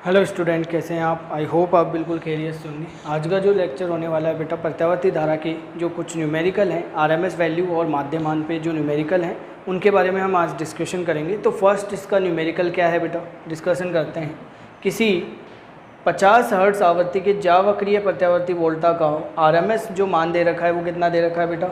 Hello student, कैसे हैं आप? आई होप आप बिल्कुल खैरियत से होंगे। आज का जो लेक्चर होने वाला है बेटा, प्रत्यावर्ती धारा के जो कुछ न्यूमेरिकल हैं, आरएमएस वैल्यू और माध्यमान पे जो न्यूमेरिकल हैं उनके बारे में हम आज डिस्कशन करेंगे। तो फर्स्ट इसका न्यूमेरिकल क्या है बेटा, डिस्कशन करते हैं। किसी 50 हर्ट्ज आवृत्ति के जावक्रीय प्रत्यावर्ती वोल्टा का आरएमएस जो मान दे रखा है वो कितना दे रखा है बेटा,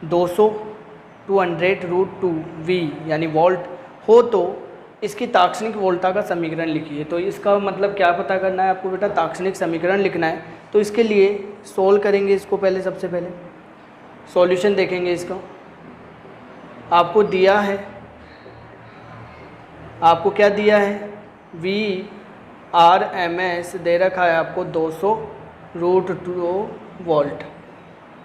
200/√2V यानी वोल्ट हो तो इसकी ताक्षणिक वोल्टा का समीकरण लिखिए। तो इसका मतलब क्या पता करना है आपको बेटा, ताक्षणिक समीकरण लिखना है। तो इसके लिए सोल्व करेंगे इसको, पहले सबसे पहले सॉल्यूशन देखेंगे इसका। आपको दिया है, आपको क्या दिया है, VRMS दे रखा है आपको 200√2 वोल्ट।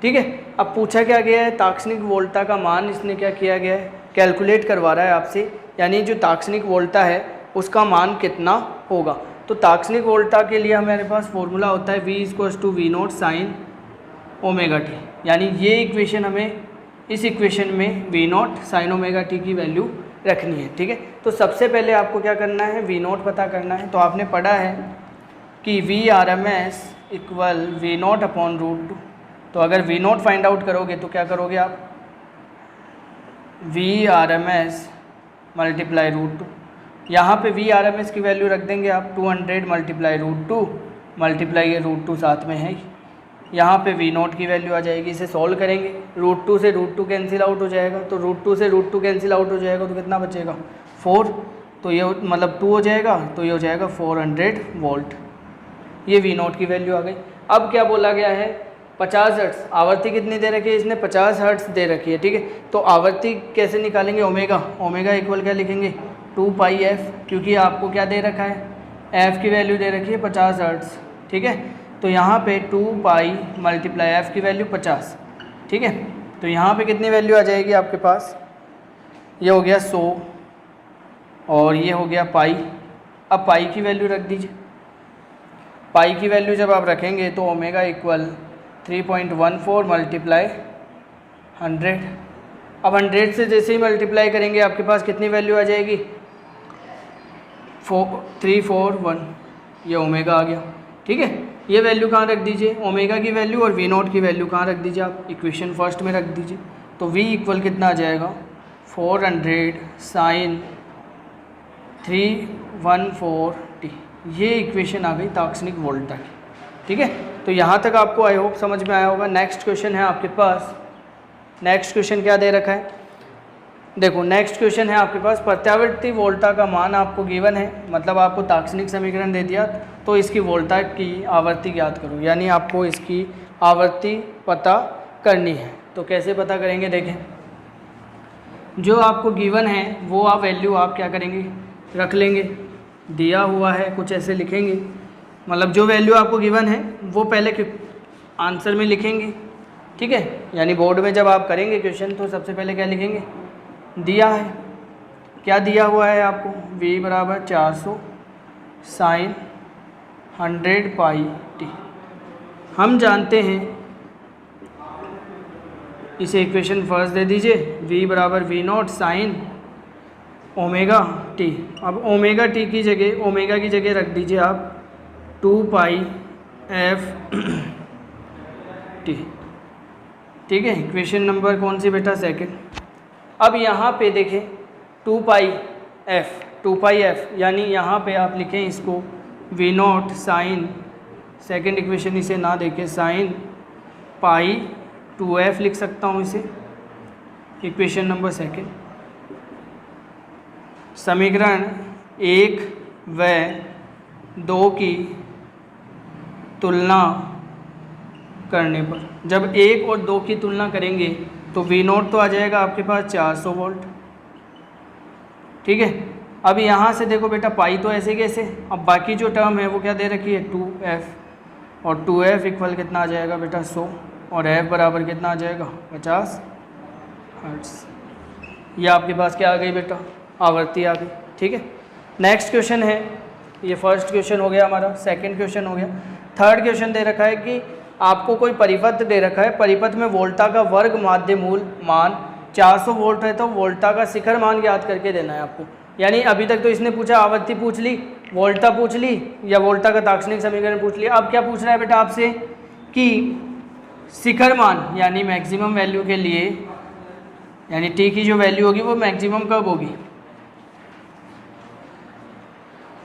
ठीक है, अब पूछा क्या गया है, ताक्षणिक वोल्टा का मान इसने क्या किया गया है, कैलकुलेट करवा रहा है आपसे, यानी जो ताक्षणिक वोल्टा है उसका मान कितना होगा। तो ताक्षणिक वोल्टा के लिए हमारे पास फॉर्मूला होता है V=V0 sin ω t, यानी ये इक्वेशन हमें इस इक्वेशन में V0 sin ω t की वैल्यू रखनी है। ठीक है, तो सबसे पहले आपको क्या करना है, V0 पता करना है। तो आपने पढ़ा है कि VRMS = V0/√2। तो अगर V0 फाइंड आउट करोगे तो क्या करोगे आप, VRMS × √2। यहाँ पे VRMS की वैल्यू रख देंगे आप 200 × √2 मल्टीप्लाई ये √2 साथ में है, यहाँ पे V0 की वैल्यू आ जाएगी। इसे सॉल्व करेंगे, √2 से √2 कैंसिल आउट हो जाएगा, तो √2 से √2 कैंसिल आउट हो जाएगा तो कितना बचेगा, 4। तो ये मतलब 2 हो जाएगा, तो ये हो जाएगा 400 वोल्ट। ये V0 की वैल्यू आ गई। अब क्या बोला गया है, 50 हर्ट्ज आवर्ती कितनी दे रखी है इसने, 50 हर्ट्ज दे रखी है। ठीक है, तो आवर्ती कैसे निकालेंगे, ओमेगा इक्वल क्या लिखेंगे, 2πf, क्योंकि आपको क्या दे रखा है, f की वैल्यू दे रखी है 50 हर्ट्ज। ठीक है, तो यहाँ पे 2π × f की वैल्यू 50। ठीक है, तो यहाँ पे कितनी वैल्यू आ जाएगी आपके पास, ये हो गया 100 और ये हो गया पाई। अब पाई की वैल्यू रख दीजिए। पाई की वैल्यू जब आप रखेंगे तो ओमेगा इक्वल 3.14 × 100। अब 100 से जैसे ही मल्टीप्लाई करेंगे आपके पास कितनी वैल्यू आ जाएगी, 341, ये ओमेगा आ गया। ठीक है, ये वैल्यू कहाँ रख दीजिए, ओमेगा की वैल्यू और V0 की वैल्यू कहाँ रख दीजिए आप, इक्वेशन फर्स्ट में रख दीजिए। तो V इक्वल कितना आ जाएगा, 400 sin 314t। ये इक्वेशन आ गई ताक्षणिक वोल्टा की। ठीक है, तो यहाँ तक आपको आई होप समझ में आया होगा। नेक्स्ट क्वेश्चन है आपके पास, नेक्स्ट क्वेश्चन क्या दे रखा है, देखो नेक्स्ट क्वेश्चन है आपके पास, प्रत्यावर्ती वोल्टा का मान आपको गिवन है, मतलब आपको ताक्षणिक समीकरण दे दिया, तो इसकी वोल्टा की आवर्ती ज्ञात करो, यानी आपको इसकी आवर्ती पता करनी है। तो कैसे पता करेंगे, देखें जो आपको गिवन है वो आप वैल्यू आप क्या करेंगे, रख लेंगे। दिया हुआ है कुछ ऐसे लिखेंगे, मतलब जो वैल्यू आपको गिवन है वो पहले आंसर में लिखेंगे। ठीक है, यानी बोर्ड में जब आप करेंगे क्वेश्चन तो सबसे पहले क्या लिखेंगे, दिया है, क्या दिया हुआ है आपको, V = 400 sin 100πt। हम जानते हैं, इसे इक्वेशन फर्स्ट दे दीजिए, V = V0 sin ω t। अब ओमेगा टी की जगह, ओमेगा की जगह रख दीजिए आप 2πf t। ठीक है, इक्वेशन नंबर कौन सी बेटा, सेकंड। अब यहाँ पे देखें 2πf, यानी यहाँ पे आप लिखें इसको V0 sin, सेकंड इक्वेशन इसे ना देखें, sin π/2f लिख सकता हूँ इसे, इक्वेशन नंबर सेकंड। समीकरण 1 व 2 की तुलना करने पर, जब 1 और 2 की तुलना करेंगे तो V0 तो आ जाएगा आपके पास 400 वोल्ट। ठीक है, अब यहाँ से देखो बेटा, पाई तो ऐसे कैसे, अब बाकी जो टर्म है वो क्या दे रखी है, 2f, और 2f इक्वल कितना आ जाएगा बेटा 100, और f बराबर कितना आ जाएगा 50 हर्ट्ज। ये आपके पास क्या आ गई बेटा, आवर्ती आ गई। ठीक है, नेक्स्ट क्वेश्चन है, ये फर्स्ट क्वेश्चन हो गया हमारा, सेकंड क्वेश्चन हो गया। थर्ड क्वेश्चन दे रखा है कि आपको कोई परिपथ दे रखा है, परिपथ में वोल्टा का वर्ग माध्य मूल मान 400 वोल्ट है, तो वोल्टा का शिखर मान ज्ञात करके देना है आपको। यानी अभी तक तो इसने पूछा आवर्ती पूछ ली, वोल्टा पूछ ली, या वोल्टा का ताक्षणिक समीकरण पूछ लिया। अब क्या पूछ रहा है बेटा आपसे कि शिखर मान यानी मैक्सिमम वैल्यू के लिए, यानी टी की जो वैल्यू होगी वो मैक्सिमम कब होगी,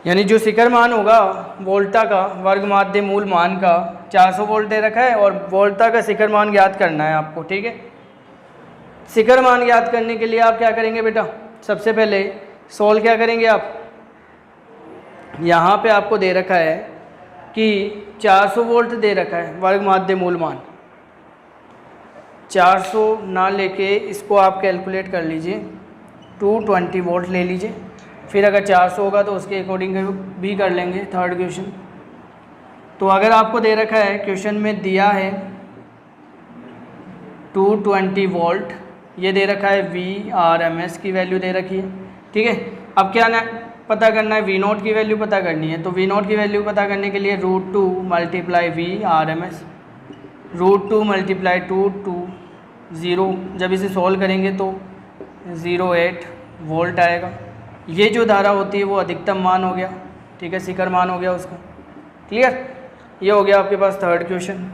यानी जो शिखर मान होगा वोल्टा का वर्ग माध्य मूल मान का 400 वोल्ट दे रखा है और वोल्टा का शिखर मान ज्ञात करना है आपको। ठीक है, शिखर मान ज्ञात करने के लिए आप क्या करेंगे बेटा, सबसे पहले सोल्व क्या करेंगे आप, यहाँ पे आपको दे रखा है कि 400 वोल्ट दे रखा है वर्ग माध्य मूल मान, 400 ना लेके इसको आप कैलकुलेट कर लीजिए, 220 वोल्ट ले लीजिए, फिर अगर 400 होगा तो उसके अकॉर्डिंग भी कर लेंगे थर्ड क्वेश्चन। तो अगर आपको दे रखा है क्वेश्चन में दिया है 220 वोल्ट, ये दे रखा है VRMS की वैल्यू दे रखी है। ठीक है, अब क्या ना पता करना है, V0 की वैल्यू पता करनी है। तो V0 की वैल्यू पता करने के लिए √2 मल्टीप्लाई VRMS, √2 मल्टीप्लाई 220, जब इसे सॉल्व करेंगे तो 08 वोल्ट आएगा। ये जो धारा होती है वो अधिकतम मान हो गया। ठीक है, शिखर मान हो गया उसका। क्लियर, ये हो गया आपके पास थर्ड क्वेश्चन।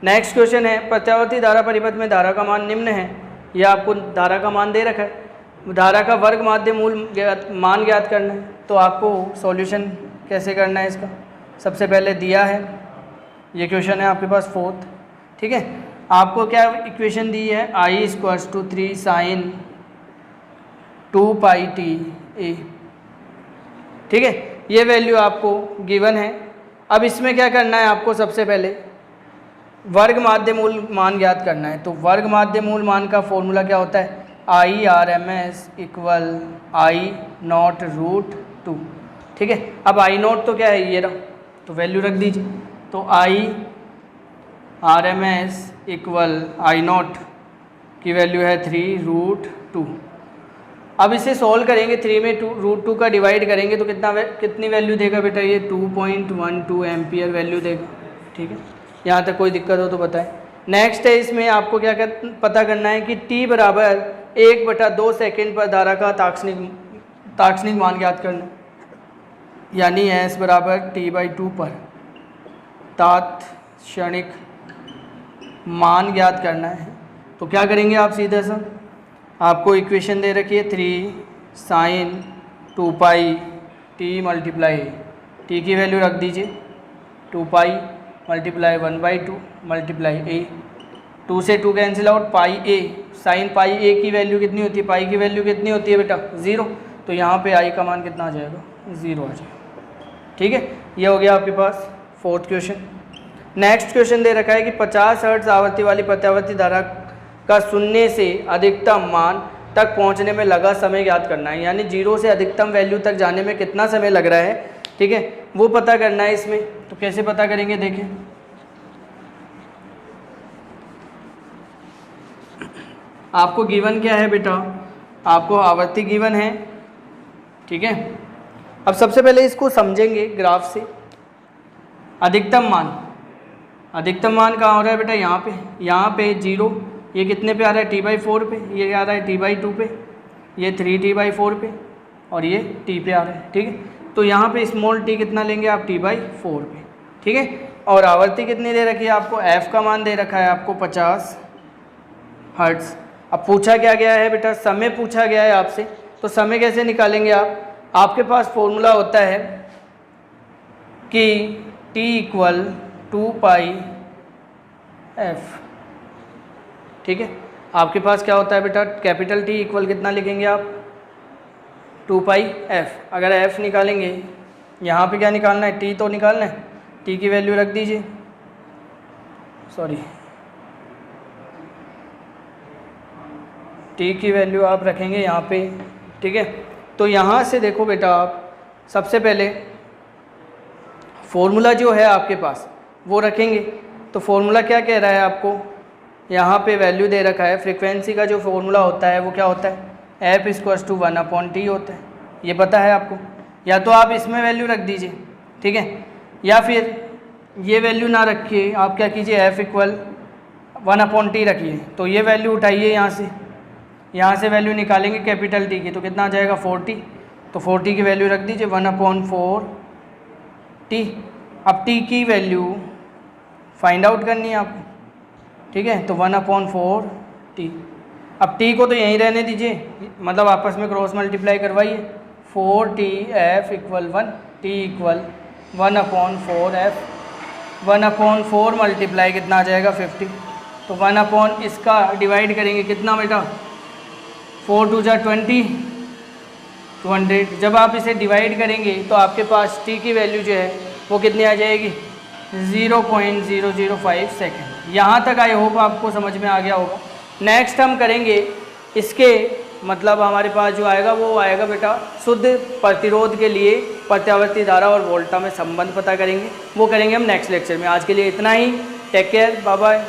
नेक्स्ट क्वेश्चन है प्रत्यावर्ती धारा परिपथ में धारा का मान निम्न है। यह आपको धारा का मान दे रखा है, धारा का वर्ग माध्य मूल मान ज्ञात करना है। तो आपको सॉल्यूशन कैसे करना है इसका, सबसे पहले दिया है, ये क्वेश्चन है आपके पास फोर्थ। ठीक है, आपको क्या इक्वेशन दी है, I = 3 sin 2πt a। ठीक है, ये वैल्यू आपको गिवन है। अब इसमें क्या करना है आपको, सबसे पहले वर्ग माध्य मूल मान ज्ञात करना है। तो वर्ग माध्य मूल मान का फॉर्मूला क्या होता है, IRMS = I0 √2। ठीक है, अब I0 तो क्या है, ये रहा, तो वैल्यू रख दीजिए। तो IRMS = I0 की वैल्यू है 3 √2। अब इसे सॉल्व करेंगे, 3 में √2 का डिवाइड करेंगे तो कितनी वैल्यू देगा बेटा, ये 2.12 एम्पियर वैल्यू देगा। ठीक है, यहाँ तक कोई दिक्कत हो तो बताएं। नेक्स्ट है, इसमें आपको क्या पता करना है कि t बराबर 1/2 सेकेंड पर धारा का ताक्षणिक मान ज्ञात करना, यानी s बराबर t/2 पर तात्क्षणिक मान ज्ञात करना है। तो क्या करेंगे आप, सीधे सा आपको इक्वेशन दे रखी है 3 sin 2πt मल्टीप्लाई टी की वैल्यू रख दीजिए 2π मल्टीप्लाई 1/2 मल्टीप्लाई a, 2 से 2 cancel out, pi a, sine pi a की वैल्यू कितनी होती है, पाई की वैल्यू कितनी होती है बेटा, 0। तो यहाँ पे i का मान कितना आ जाएगा, 0 आ जाएगा। ठीक है, ये हो गया आपके पास फोर्थ क्वेश्चन। नेक्स्ट क्वेश्चन दे रखा है कि 50 हर्ट्ज आवृत्ति वाली प्रत्यावर्ती धारा का शून्य से अधिकतम मान तक पहुंचने में लगा समय ज्ञात करना है, यानी 0 से अधिकतम वैल्यू तक जाने में कितना समय लग रहा है। ठीक है, वो पता करना है इसमें। तो कैसे पता करेंगे, देखें, आपको गिवन क्या है बेटा, आपको आवर्ती गिवन है। ठीक है, अब सबसे पहले इसको समझेंगे ग्राफ से। अधिकतम मान कहाँ हो रहा है बेटा, यहाँ पे 0, ये कितने पे आ रहा है, t/4 पे, ये आ रहा है t/2 पे, ये 3t/4 पे, और ये t पे आ रहा है। ठीक है, तो यहाँ पे स्मॉल t कितना लेंगे आप, t/4 पे। ठीक है, और आवर्ती कितनी दे रखी है आपको, f का मान दे रखा है आपको 50 हर्ट्ज। अब पूछा क्या गया है बेटा, समय पूछा गया है आपसे। तो समय कैसे निकालेंगे आप, आपके पास फॉर्मूला होता है कि t = 2πf। ठीक है, आपके पास क्या होता है बेटा, कैपिटल T इक्वल कितना लिखेंगे आप, 2πf। अगर f निकालेंगे, यहाँ पे क्या निकालना है, t तो निकालना है, t की वैल्यू रख दीजिए, सॉरी t की वैल्यू आप रखेंगे यहाँ पे। ठीक है, तो यहाँ से देखो बेटा, आप सबसे पहले फॉर्मूला जो है आपके पास वो रखेंगे। तो फॉर्मूला क्या कह रहा है आपको, यहाँ पे वैल्यू दे रखा है, फ्रीक्वेंसी का जो फॉर्मूला होता है वो क्या होता है, f = 1/t होता है, ये पता है आपको। या तो आप इसमें वैल्यू रख दीजिए, ठीक है, या फिर ये वैल्यू ना रखिए, आप क्या कीजिए, f = 1/t रखिए। तो ये वैल्यू उठाइए, यहाँ से वैल्यू निकालेंगे कैपिटल T की, तो कितना आ जाएगा 40। तो 4t की वैल्यू रख दीजिए 1/4 t। अब t की वैल्यू फाइंड आउट करनी है आपको, ठीक है, तो 1/4 t। अब t को तो यहीं रहने दीजिए, मतलब आपस में क्रॉस मल्टीप्लाई करवाइए। 4t f equal 1, t equal 1/4 f। 1/4 multiply कितना आ जाएगा 50, तो 1 इसका डिवाइड करेंगे कितना बेटा, 4 2 जा 20, 200। जब आप इसे डिवाइड करेंगे तो आपके पास t की वैल्यू जो है वो कितनी आ जाएगी, 0.005 सेकेंड। यहाँ तक आई होप आपको समझ में आ गया होगा। नेक्स्ट हम करेंगे इसके मतलब हमारे पास जो आएगा वो आएगा बेटा शुद्ध प्रतिरोध के लिए प्रत्यावर्ती धारा और वोल्टा में संबंध पता करेंगे, वो करेंगे हम नेक्स्ट लेक्चर में। आज के लिए इतना ही, टेक केयर, बाय बाय।